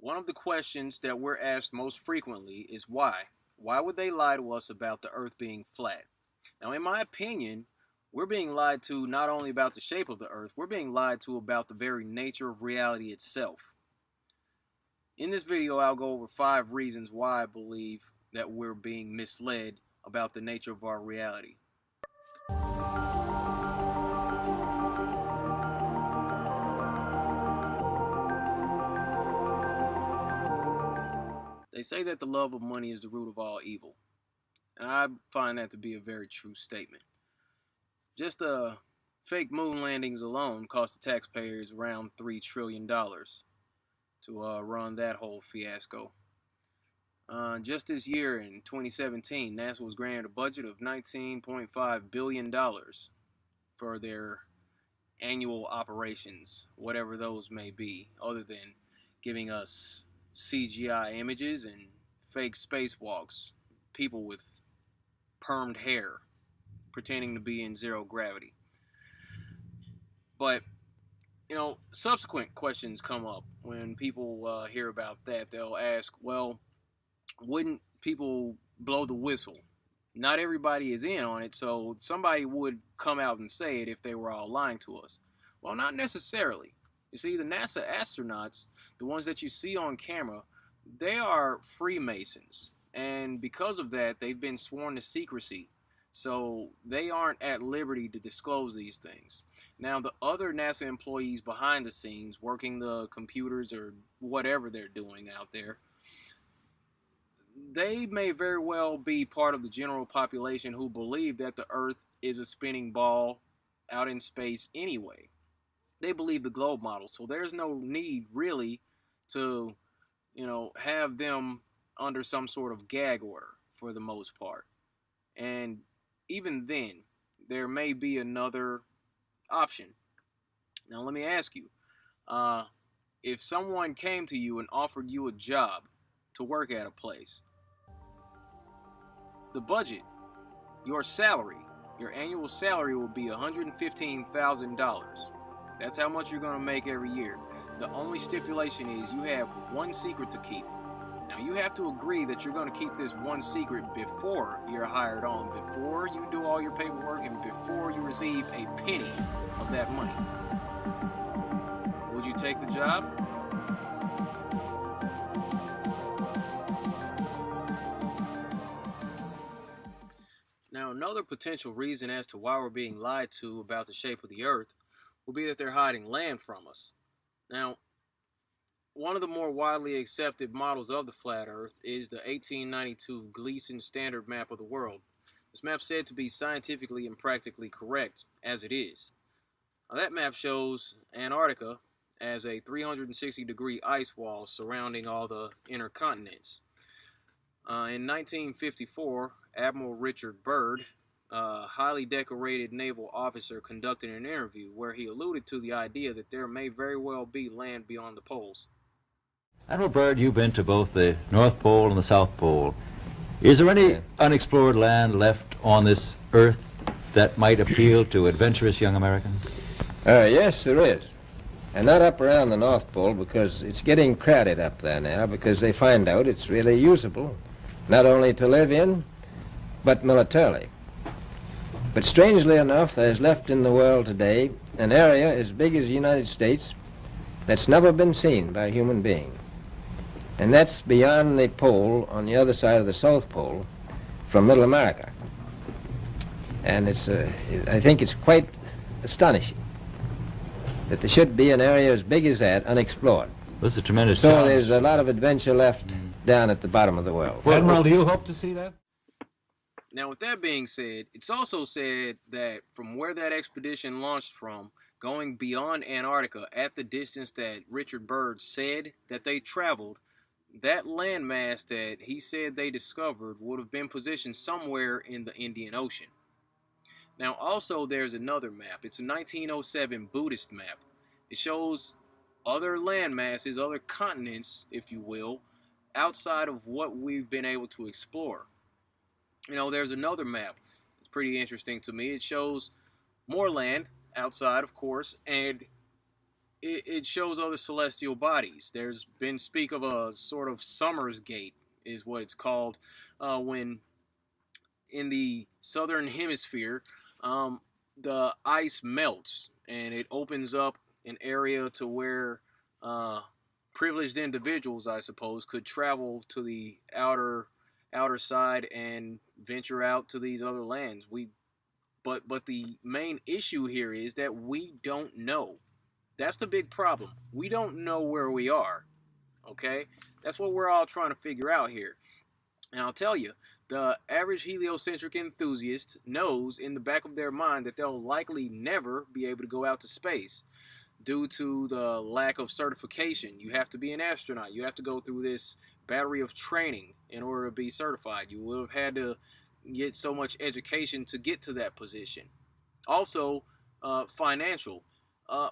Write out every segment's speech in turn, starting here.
One of the questions that we're asked most frequently is why? Why would they lie to us about the earth being flat? Now, in my opinion, we're being lied to not only about the shape of the earth, we're being lied to about the very nature of reality itself. In this video, I'll go over 5 reasons why I believe that we're being misled about the nature of our reality. They say that the love of money is the root of all evil, and I find that to be a very true statement. Just the fake moon landings alone cost the taxpayers around $3 trillion to run that whole fiasco. Just this year in 2017, NASA was granted a budget of $19.5 billion for their annual operations, whatever those may be, other than giving us CGI images and fake spacewalks, people with permed hair pretending to be in zero gravity. But, subsequent questions come up when people hear about that. They'll ask, well, wouldn't people blow the whistle? Not everybody is in on it, so somebody would come out and say it if they were all lying to us. Well, not necessarily. You see, the NASA astronauts, the ones that you see on camera, they are Freemasons. And because of that, they've been sworn to secrecy. So they aren't at liberty to disclose these things. Now, the other NASA employees behind the scenes, working the computers or whatever they're doing out there, they may very well be part of the general population who believe that the Earth is a spinning ball out in space anyway. They believe the globe model, so there's no need really to, have them under some sort of gag order for the most part. And even then, there may be another option. Now, let me ask you, if someone came to you and offered you a job to work at a place, the budget, your salary, your annual salary will be $115,000. That's how much you're going to make every year. The only stipulation is you have one secret to keep. Now, you have to agree that you're going to keep this one secret before you're hired on, before you do all your paperwork, and before you receive a penny of that money. Would you take the job? Now, another potential reason as to why we're being lied to about the shape of the earth will be that they're hiding land from us. Now, one of the more widely accepted models of the flat earth is the 1892 Gleason Standard Map of the World. This map is said to be scientifically and practically correct, as it is. Now, that map shows Antarctica as a 360-degree ice wall surrounding all the inner continents. In 1954, Admiral Richard Byrd, a highly decorated naval officer, conducted an interview where he alluded to the idea that there may very well be land beyond the poles. Admiral Byrd, you've been to both the North Pole and the South Pole. Is there any unexplored land left on this earth that might appeal to adventurous young Americans? Yes, there is. And not up around the North Pole, because it's getting crowded up there now, because they find out it's really usable, not only to live in, but militarily. But strangely enough, there's left in the world today an area as big as the United States that's never been seen by a human being. And that's beyond the pole on the other side of the South Pole from Middle America. And I think it's quite astonishing that there should be an area as big as that unexplored. That's a tremendous So challenge. there's a lot of adventure left down at the bottom of the world. Well, Admiral, do you hope to see that? Now, with that being said, it's also said that from where that expedition launched from, going beyond Antarctica at the distance that Richard Byrd said that they traveled, that landmass that he said they discovered would have been positioned somewhere in the Indian Ocean. Now, also, there's another map. It's a 1907 Buddhist map. It shows other landmasses, other continents, if you will, outside of what we've been able to explore. There's another map. It's pretty interesting to me. It shows more land outside, of course, and it shows other celestial bodies. There's been speak of a sort of summer's gate, is what it's called, when in the southern hemisphere, the ice melts and it opens up an area to where privileged individuals, I suppose, could travel to the outer side and venture out to these other lands. But the main issue here is that we don't know. That's the big problem. We don't know where we are. Okay? That's what we're all trying to figure out here. And I'll tell you, the average heliocentric enthusiast knows in the back of their mind that they'll likely never be able to go out to space due to the lack of certification. You have to be an astronaut. You have to go through this battery of training in order to be certified. You would have had to get so much education to get to that position. Also, financial.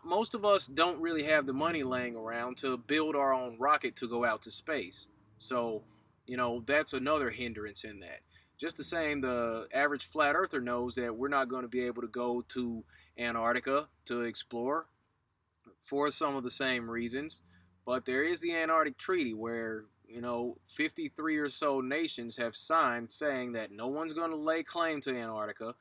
Most of us don't really have the money laying around to build our own rocket to go out to space. So, that's another hindrance in that. Just the same, the average flat earther knows that we're not going to be able to go to Antarctica to explore for some of the same reasons. But there is the Antarctic Treaty where, 53 or so nations have signed saying that no one's going to lay claim to Antarctica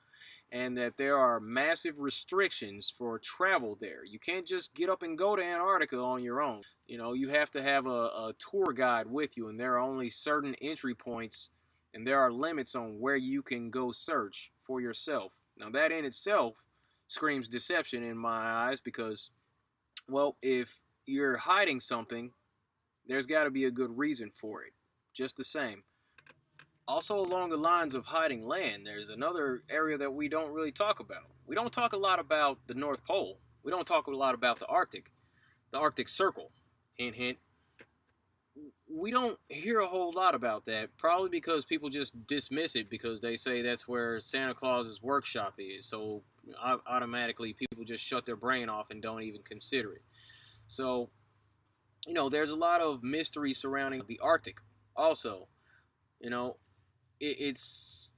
and that there are massive restrictions for travel there. You can't just get up and go to Antarctica on your own. You have to have a tour guide with you, and there are only certain entry points, and there are limits on where you can go search for yourself. Now, that in itself screams deception in my eyes because, well, if you're hiding something, there's got to be a good reason for it, just the same. Also, along the lines of hiding land, there's another area that we don't really talk about. We don't talk a lot about the North Pole. We don't talk a lot about the Arctic Circle. Hint, hint. We don't hear a whole lot about that, probably because people just dismiss it because they say that's where Santa Claus's workshop is. So automatically people just shut their brain off and don't even consider it. So, there's a lot of mystery surrounding the Arctic. Also, it's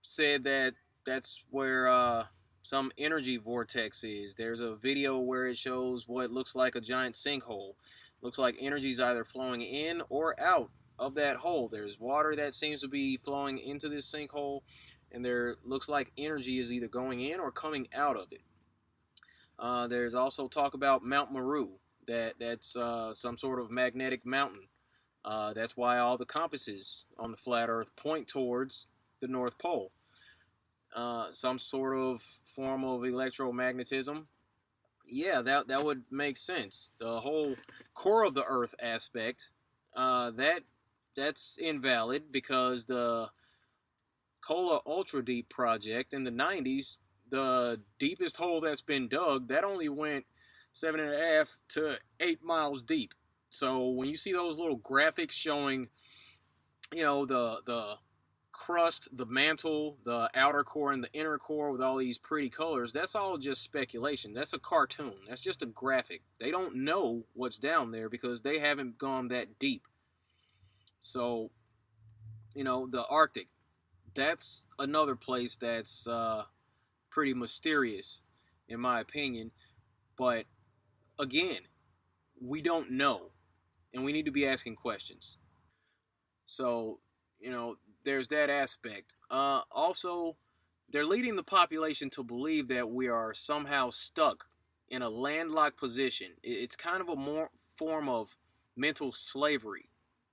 said that that's where some energy vortex is. There's a video where it shows what looks like a giant sinkhole. Looks like energy is either flowing in or out of that hole. There's water that seems to be flowing into this sinkhole, and there looks like energy is either going in or coming out of it. There's also talk about Mount Meru. That's some sort of magnetic mountain. That's why all the compasses on the flat Earth point towards the North Pole. Some sort of form of electromagnetism. Yeah, that would make sense. The whole core of the Earth aspect, that's invalid because the Kola Ultra Deep project in the 90s, the deepest hole that's been dug, that only went 7.5 to 8 miles deep. So when you see those little graphics showing, the crust, the mantle, the outer core, and the inner core with all these pretty colors, that's all just speculation. That's a cartoon. That's just a graphic. They don't know what's down there because they haven't gone that deep. So, the Arctic, that's another place that's pretty mysterious, in my opinion. But, again, we don't know. And we need to be asking questions. So, there's that aspect. Also, they're leading the population to believe that we are somehow stuck in a landlocked position. It's kind of a form of mental slavery,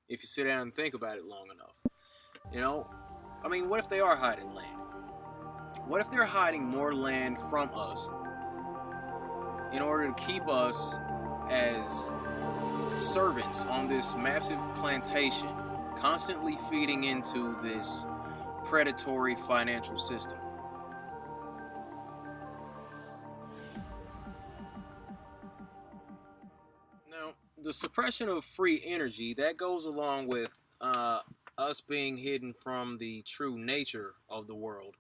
if you sit down and think about it long enough. What if they are hiding land? What if they're hiding more land from us in order to keep us as servants on this massive plantation, constantly feeding into this predatory financial system? Now, the suppression of free energy, that goes along with us being hidden from the true nature of the world.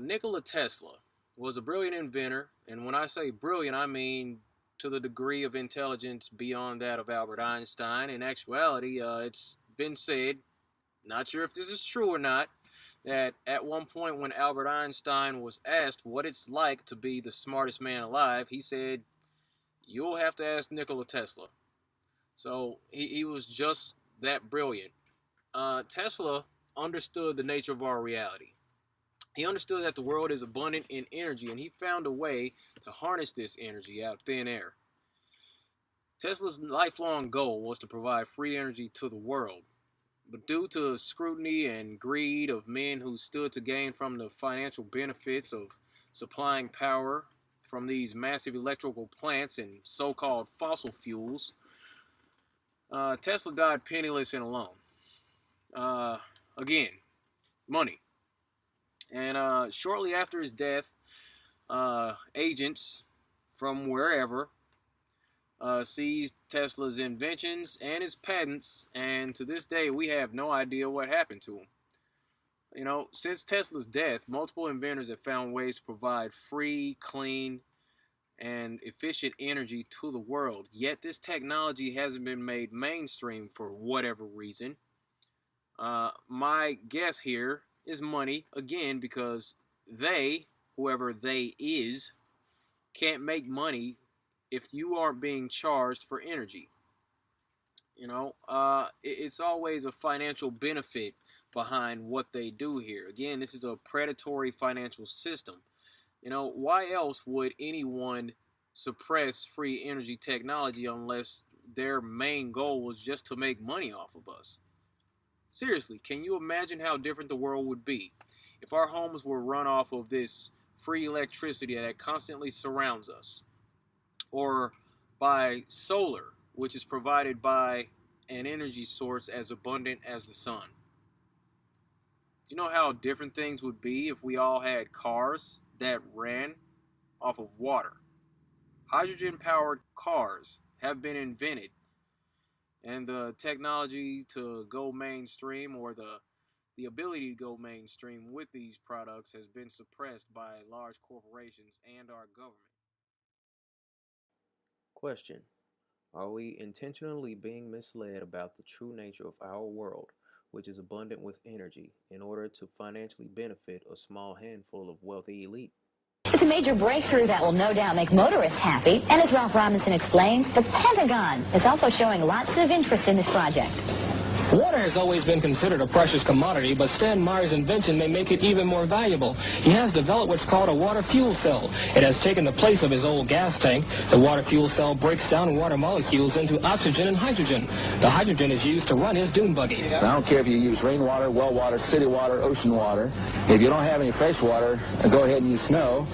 Nikola Tesla was a brilliant inventor, and when I say brilliant, I mean to the degree of intelligence beyond that of Albert Einstein. In actuality, it's been said, not sure if this is true or not, that at one point when Albert Einstein was asked what it's like to be the smartest man alive, he said You'll have to ask Nikola Tesla. So he was just that brilliant. Tesla understood the nature of our reality. He understood that the world is abundant in energy, and he found a way to harness this energy out of thin air. Tesla's lifelong goal was to provide free energy to the world. But due to scrutiny and greed of men who stood to gain from the financial benefits of supplying power from these massive electrical plants and so-called fossil fuels, Tesla died penniless and alone. Again, money. And shortly after his death, agents from wherever seized Tesla's inventions and his patents, and to this day we have no idea what happened to him. You know, since Tesla's death, multiple inventors have found ways to provide free, clean, and efficient energy to the world, yet this technology hasn't been made mainstream for whatever reason. My guess here is money, again, because they, whoever they is, can't make money if you aren't being charged for energy. You know, it's always a financial benefit behind what they do here. Again, this is a predatory financial system. You know, why else would anyone suppress free energy technology unless their main goal was just to make money off of us? Seriously, can you imagine how different the world would be if our homes were run off of this free electricity that constantly surrounds us, or by solar, which is provided by an energy source as abundant as the sun? Do you know how different things would be if we all had cars that ran off of water? Hydrogen-powered cars have been invented, and the technology to go mainstream, or the ability to go mainstream with these products, has been suppressed by large corporations and our government. Question: are we intentionally being misled about the true nature of our world, which is abundant with energy, in order to financially benefit a small handful of wealthy elite? It's a major breakthrough that will no doubt make motorists happy. And as Ralph Robinson explains, the Pentagon is also showing lots of interest in this project. Water has always been considered a precious commodity, but Stan Meyer's invention may make it even more valuable. He has developed what's called a water fuel cell. It has taken the place of his old gas tank. The water fuel cell breaks down water molecules into oxygen and hydrogen. The hydrogen is used to run his dune buggy. I don't care if you use rainwater, well water, city water, ocean water. If you don't have any fresh water, go ahead and use snow.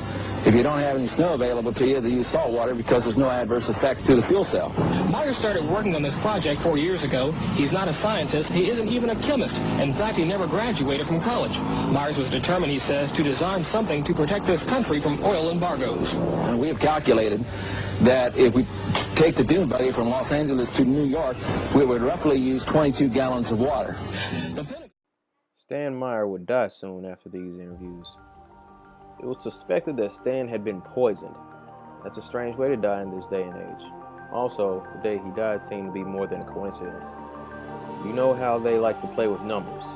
If you don't have any snow available to you, they use salt water because there's no adverse effect to the fuel cell. Meyer started working on this project 4 years ago. He's not a scientist. He isn't even a chemist. In fact, he never graduated from college. Myers was determined, he says, to design something to protect this country from oil embargoes. And we have calculated that if we take the dune buggy from Los Angeles to New York, we would roughly use 22 gallons of water. Stan Meyer would die soon after these interviews. It was suspected that Stan had been poisoned. That's a strange way to die in this day and age. Also, the day he died seemed to be more than a coincidence. You know how they like to play with numbers.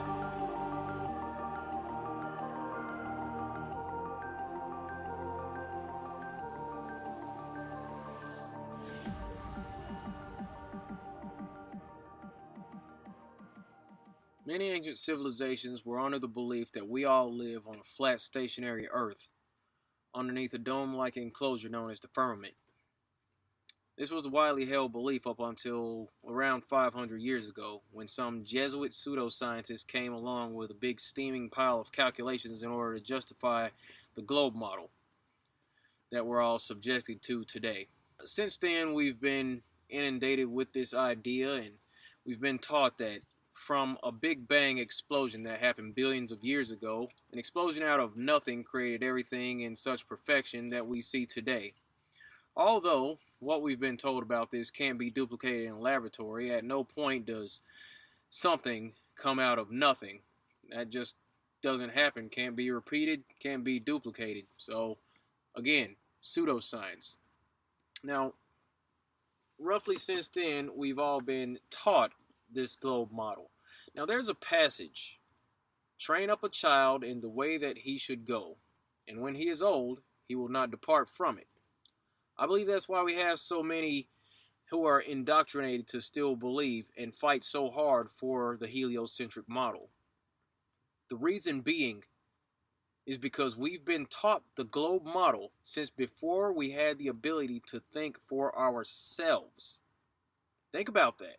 Many ancient civilizations were under the belief that we all live on a flat, stationary Earth, underneath a dome-like enclosure known as the firmament. This was a widely held belief up until around 500 years ago, when some Jesuit pseudoscientists came along with a big steaming pile of calculations in order to justify the globe model that we're all subjected to today. Since then, we've been inundated with this idea, and we've been taught that from a Big Bang explosion that happened billions of years ago, an explosion out of nothing created everything in such perfection that we see today. Although what we've been told about this can't be duplicated in a laboratory, at no point does something come out of nothing. That just doesn't happen, can't be repeated, can't be duplicated. So, again, pseudoscience. Now, roughly since then, we've all been taught this globe model. Now, there's a passage: train up a child in the way that he should go, and when he is old, he will not depart from it. I believe that's why we have so many who are indoctrinated to still believe and fight so hard for the heliocentric model. The reason being is because we've been taught the globe model since before we had the ability to think for ourselves. Think about that.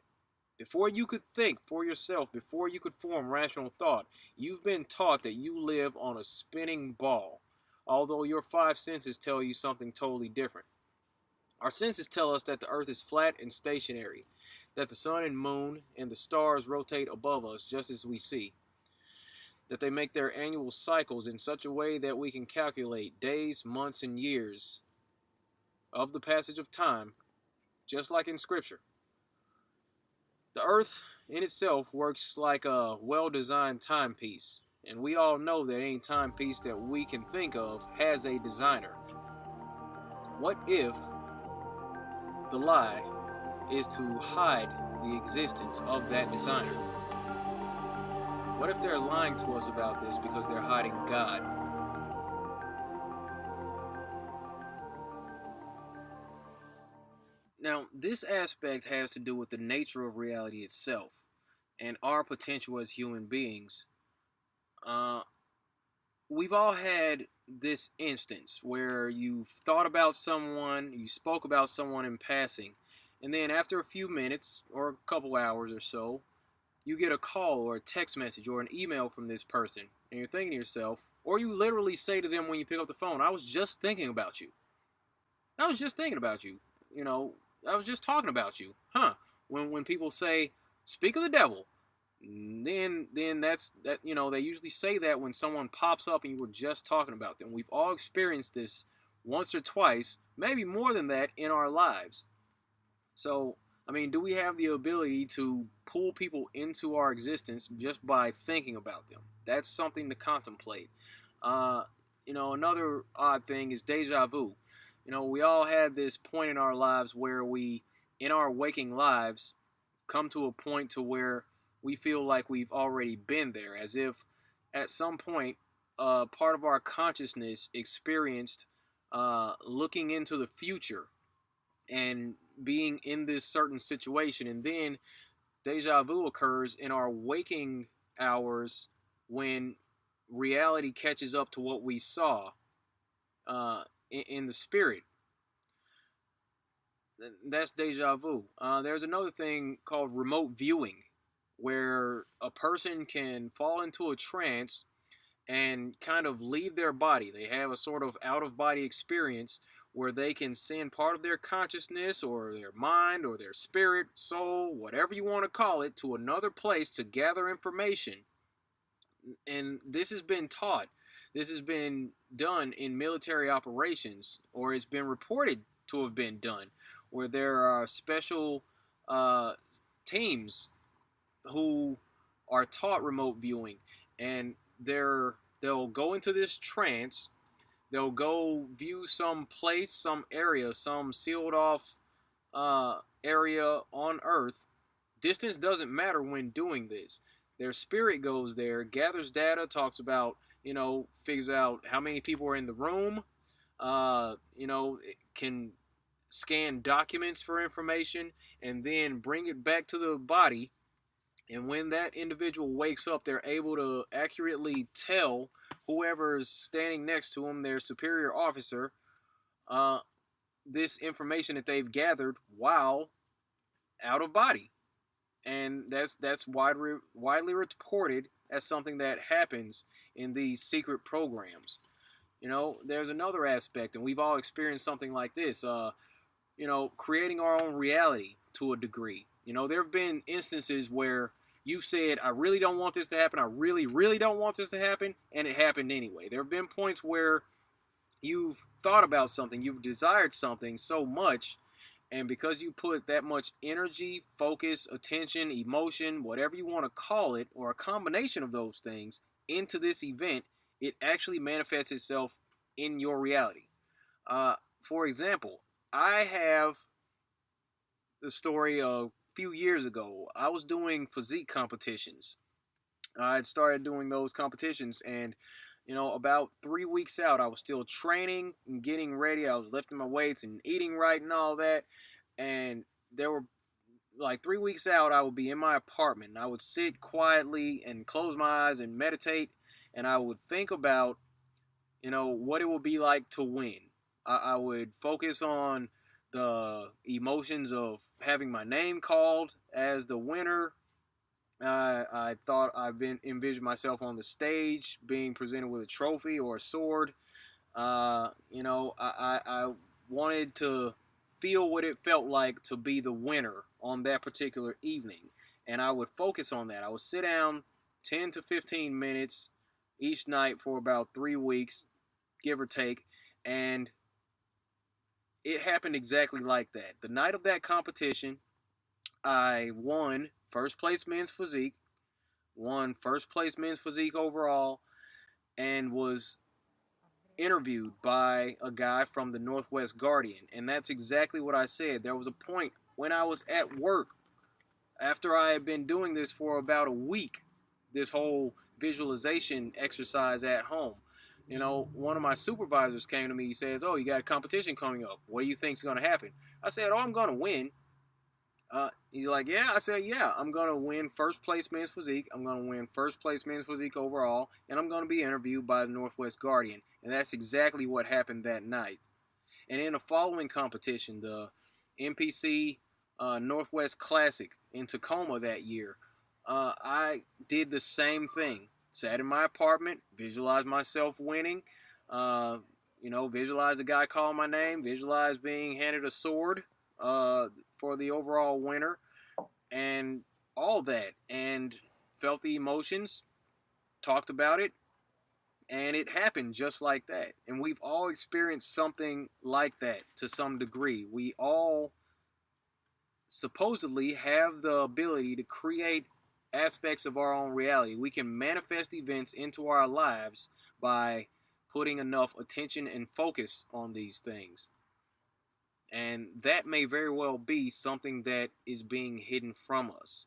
Before you could think for yourself, before you could form rational thought, you've been taught that you live on a spinning ball, although your five senses tell you something totally different. Our senses tell us that the earth is flat and stationary, that the sun and moon and the stars rotate above us just as we see, that they make their annual cycles in such a way that we can calculate days, months, and years of the passage of time, just like in Scripture. The earth in itself works like a well-designed timepiece, and we all know that any timepiece that we can think of has a designer. What if the lie is to hide the existence of that designer? What if they're lying to us about this because they're hiding God? Now, this aspect has to do with the nature of reality itself and our potential as human beings. We've all had this instance where you've thought about someone, you spoke about someone in passing, and then after a few minutes or a couple hours or so, you get a call or a text message or an email from this person, and you're thinking to yourself, or you literally say to them when you pick up the phone, I was just thinking about you. I was just thinking about you. You know, I was just talking about you. When people say, speak of the devil, then that's that, you know, they usually say that when someone pops up and you were just talking about them. We've all experienced this once or twice, maybe more than that in our lives. So, I mean, do we have the ability to pull people into our existence just by thinking about them? That's something to contemplate. Another odd thing is deja vu. We all had this point in our lives where we, in our waking lives, come to a point to where we feel like we've already been there, as if at some point part of our consciousness experienced looking into the future and being in this certain situation, and then deja vu occurs in our waking hours when reality catches up to what we saw in the spirit. That's deja vu. There's another thing called remote viewing, where a person can fall into a trance and kind of leave their body. They have a sort of out-of-body experience where they can send part of their consciousness or their mind or their spirit, soul, whatever you want to call it, to another place to gather information. And this has been taught. This has been done in military operations, or it's been reported to have been done, where there are special teams who are taught remote viewing, and they'll go into this trance. They'll go view some place, some area, some sealed off area on Earth. Distance doesn't matter when doing this. Their spirit goes there, gathers data, talks about, figures out how many people are in the room, it can scan documents for information, and then bring it back to the body. And when that individual wakes up, they're able to accurately tell whoever's standing next to them, their superior officer, this information that they've gathered while out of body. And that's widely reported as something that happens in these secret programs. There's another aspect, and we've all experienced something like this, creating our own reality to a degree. There have been instances where you've said, I really don't want this to happen, I really, really don't want this to happen, and it happened anyway. There have been points where you've thought about something, you've desired something so much, and because you put that much energy, focus, attention, emotion, whatever you want to call it, or a combination of those things, into this event, it actually manifests itself in your reality. For example, I have the story of a few years ago. I was doing physique competitions. I had started doing those competitions, and about 3 weeks out, I was still training and getting ready. I was lifting my weights and eating right and all that. And there were, like, 3 weeks out, I would be in my apartment. And I would sit quietly and close my eyes and meditate. And I would think about, what it would be like to win. I would focus on the emotions of having my name called as the winner. I thought envisioned myself on the stage being presented with a trophy or a sword. I wanted to feel what it felt like to be the winner on that particular evening. And I would focus on that. I would sit down 10 to 15 minutes each night for about 3 weeks, give or take. And it happened exactly like that. The night of that competition, I won first place men's physique, won first place men's physique overall, and was interviewed by a guy from the Northwest Guardian. And that's exactly what I said. There was a point when I was at work, after I had been doing this for about a week, this whole visualization exercise at home. One of my supervisors came to me. He says, "Oh, you got a competition coming up. What do you think's going to happen?" I said, "Oh, I'm going to win." He's like, "Yeah." I said, "Yeah, I'm going to win first place men's physique. I'm going to win first place men's physique overall, and I'm going to be interviewed by the Northwest Guardian." And that's exactly what happened that night. And in the following competition, the NPC Northwest Classic in Tacoma that year, I did the same thing. Sat in my apartment, visualized myself winning, visualized the guy calling my name, visualized being handed a sword for the overall winner, and all that, and felt the emotions, talked about it, and it happened just like that. And we've all experienced something like that to some degree. We all supposedly have the ability to create aspects of our own reality. We can manifest events into our lives by putting enough attention and focus on these things. And that may very well be something that is being hidden from us.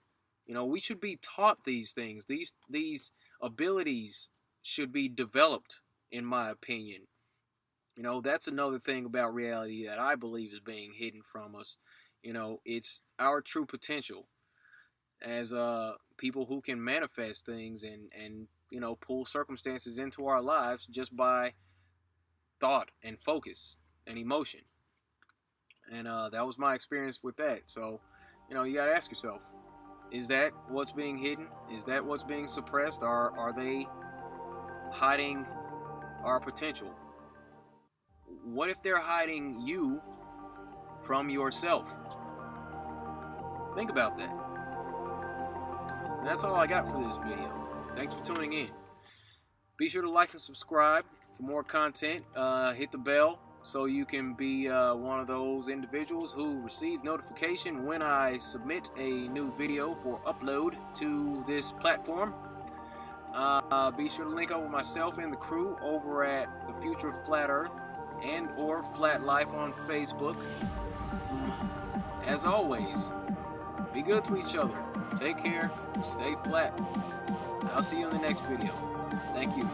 We should be taught these things. These abilities should be developed, in my opinion. That's another thing about reality that I believe is being hidden from us. It's our true potential as people who can manifest things and pull circumstances into our lives just by thought and focus and emotion. And that was my experience with that. So, you got to ask yourself, is that what's being hidden? Is that what's being suppressed? Are they hiding our potential? What if they're hiding you from yourself? Think about that. And that's all I got for this video. Thanks for tuning in. Be sure to like and subscribe for more content. Hit the bell so you can be one of those individuals who receive notification when I submit a new video for upload to this platform. Be sure to link up with myself and the crew over at The Future of Flat Earth and or Flat Life on Facebook. As always, be good to each other. Take care. Stay flat. I'll see you in the next video. Thank you.